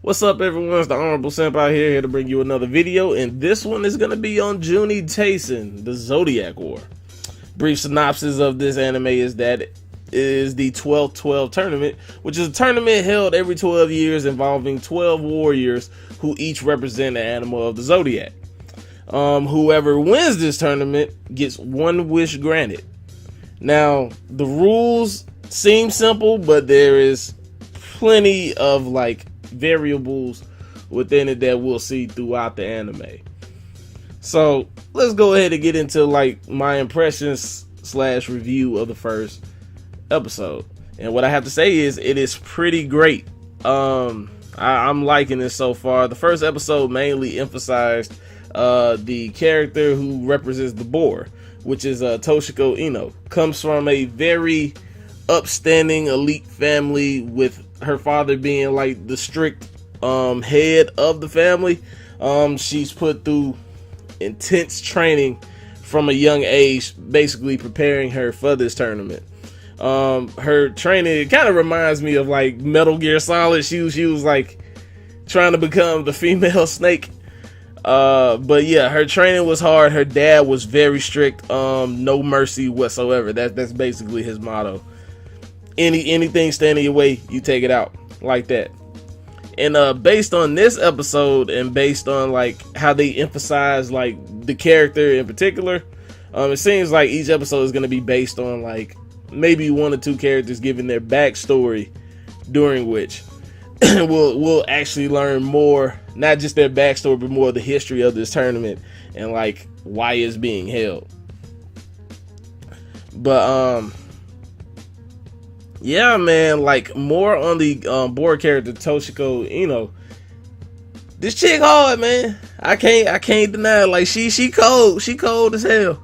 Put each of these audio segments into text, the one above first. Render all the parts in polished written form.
What's up, everyone? It's the Honorable Senpai here to bring you another video, and this one is going to be on Juni Taisen, the Zodiac War. Brief synopsis of this anime is that it is the 12-12 tournament, which is a tournament held every 12 years involving 12 warriors who each represent an animal of the Zodiac. Whoever wins this tournament gets one wish granted. Now, the rules seem simple, but there is plenty of variables within it that we'll see throughout the anime. So let's go ahead and get into my impressions / review of the first episode. And what I have to say is it is pretty great. I'm liking it so far. The first episode mainly emphasized the character who represents the boar, which is Toshiko Ino. Comes from a very upstanding elite family, with her father being the strict head of the family. She's put through intense training from a young age, basically preparing her for this tournament. Her training kind of reminds me of Metal Gear Solid. She was trying to become the female Snake. But yeah, her training was hard. Her dad was very strict. No mercy whatsoever. That's basically his motto. Anything standing in your way, you take it out, like that. And based on this episode, and based on how they emphasize the character in particular, it seems like each episode is going to be based on maybe one or two characters giving their backstory, during which we'll actually learn more, not just their backstory, but more of the history of this tournament and why it's being held. But yeah, man, more on the board character Toshiko Ino. This chick hard, man. I can't deny it. She cold as hell.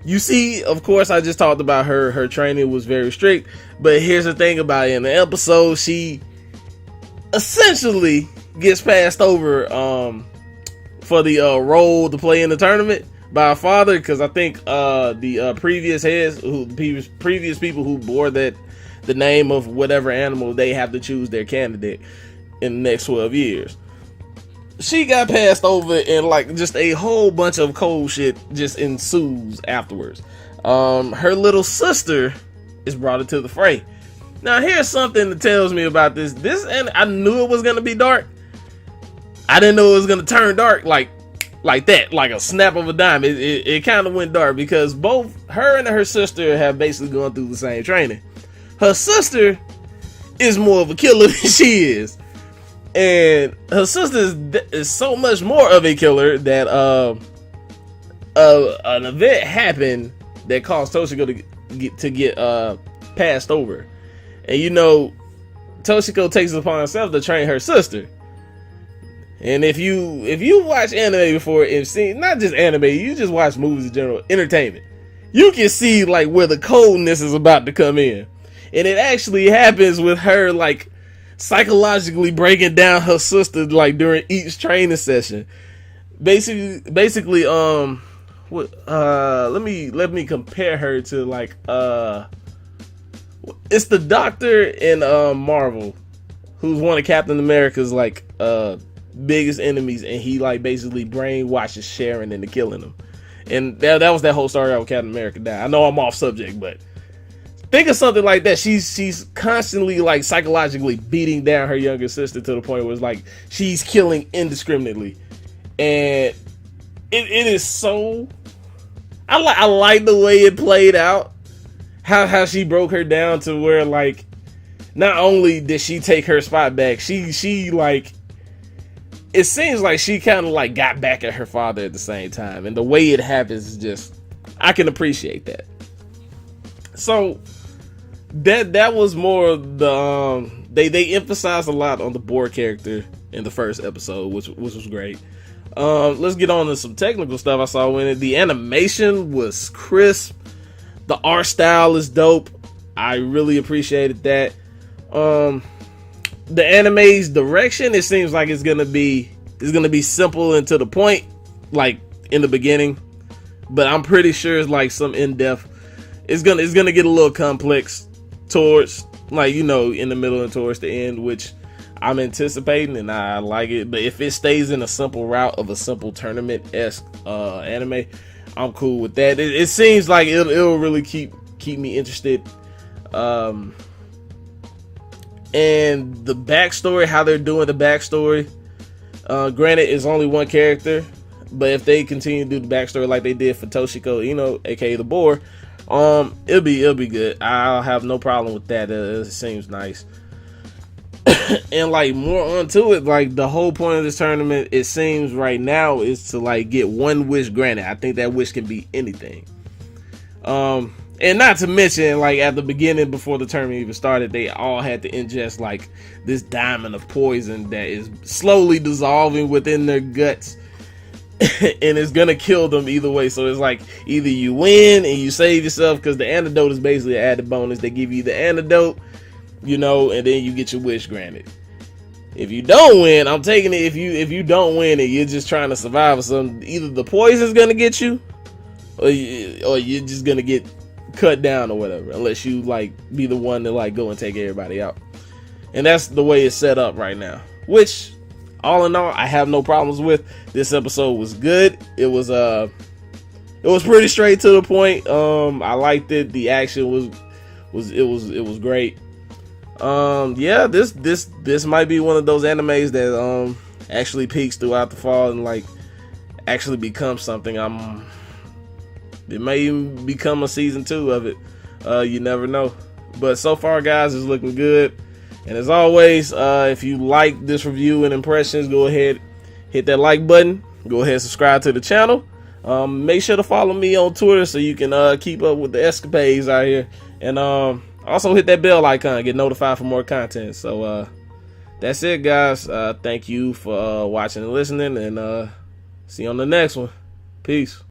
You see, of course, I just talked about her training was very strict, but here's the thing about it. In the episode, she essentially gets passed over for the role to play in the tournament by her father, because I think the previous heads, previous people who bore the name of whatever animal, they have to choose their candidate in the next 12 years. She got passed over, and just a whole bunch of cold shit just ensues afterwards. Her little sister is brought into the fray. Now, here's something that tells me about this. And I knew it was gonna be dark. I didn't know it was gonna turn dark like that, like a snap of a dime. It kind of went dark because both her and her sister have basically gone through the same training. Her sister is more of a killer than she is, and her sister is so much more of a killer that an event happened that caused Toshiko to get passed over. And Toshiko takes it upon herself to train her sister. And if you watch anime before and seen, not just anime, you just watch movies in general, entertainment, you can see where the coldness is about to come in. And it actually happens with her psychologically breaking down her sister during each training session. Basically let me compare her to it's the Doctor in Marvel, who's one of Captain America's biggest enemies, and he basically brainwashes Sharon into killing him. And that was that whole story with Captain America died. I know I'm off subject, but think of something like that. She's constantly psychologically beating down her younger sister to the point where it's she's killing indiscriminately. And it is so I like the way it played out. How she broke her down to where not only did she take her spot back, she it seems like she kind of got back at her father at the same time. And the way it happens is just, I can appreciate that. So that was more the they emphasized a lot on the board character in the first episode, which was great. Let's get on to some technical stuff I saw in it. The animation was crisp. The art style is dope. I really appreciated that. The anime's direction, it seems like it's gonna be simple and to the point, in the beginning. But I'm pretty sure it's some in-depth. It's gonna get a little complex towards in the middle and towards the end, which I'm anticipating and I like it. But if it stays in a simple route of a simple tournament-esque anime, I'm cool with that. It seems like it'll really keep me interested. And the backstory, how they're doing the backstory, granted it's only one character, but if they continue to do the backstory like they did for Toshiko Ino, aka the boar, it'll be good. I'll have no problem with that. It seems nice. And like more onto it, like the whole point of this tournament, it seems right now, is to like get one wish granted. I think that wish can be anything. And not to mention, like at the beginning, before the tournament even started, they all had to ingest like this diamond of poison that is slowly dissolving within their guts. And it's gonna kill them either way. So it's like either you win and you save yourself, because the antidote is basically an added bonus. They give you the antidote, you know, and then you get your wish granted. If you don't win, I'm taking it. If you don't win and you're just trying to survive or something, either the poison's gonna get you, or you're just gonna get cut down or whatever, unless you like be the one to like go and take everybody out. And that's the way it's set up right now, which all in all I have no problems with. This episode was good. It was pretty straight to the point. I liked it. The action was great. Yeah, this might be one of those animes that actually peaks throughout the fall and like actually becomes something. It may even become a season 2 of it. You never know. But so far, guys, it's looking good. And as always, if you like this review and impressions, go ahead, hit that like button. Go ahead and subscribe to the channel. Make sure to follow me on Twitter so you can keep up with the escapades out here. And also hit that bell icon, get notified for more content. So that's it, guys. Thank you for watching and listening, and see you on the next one. Peace.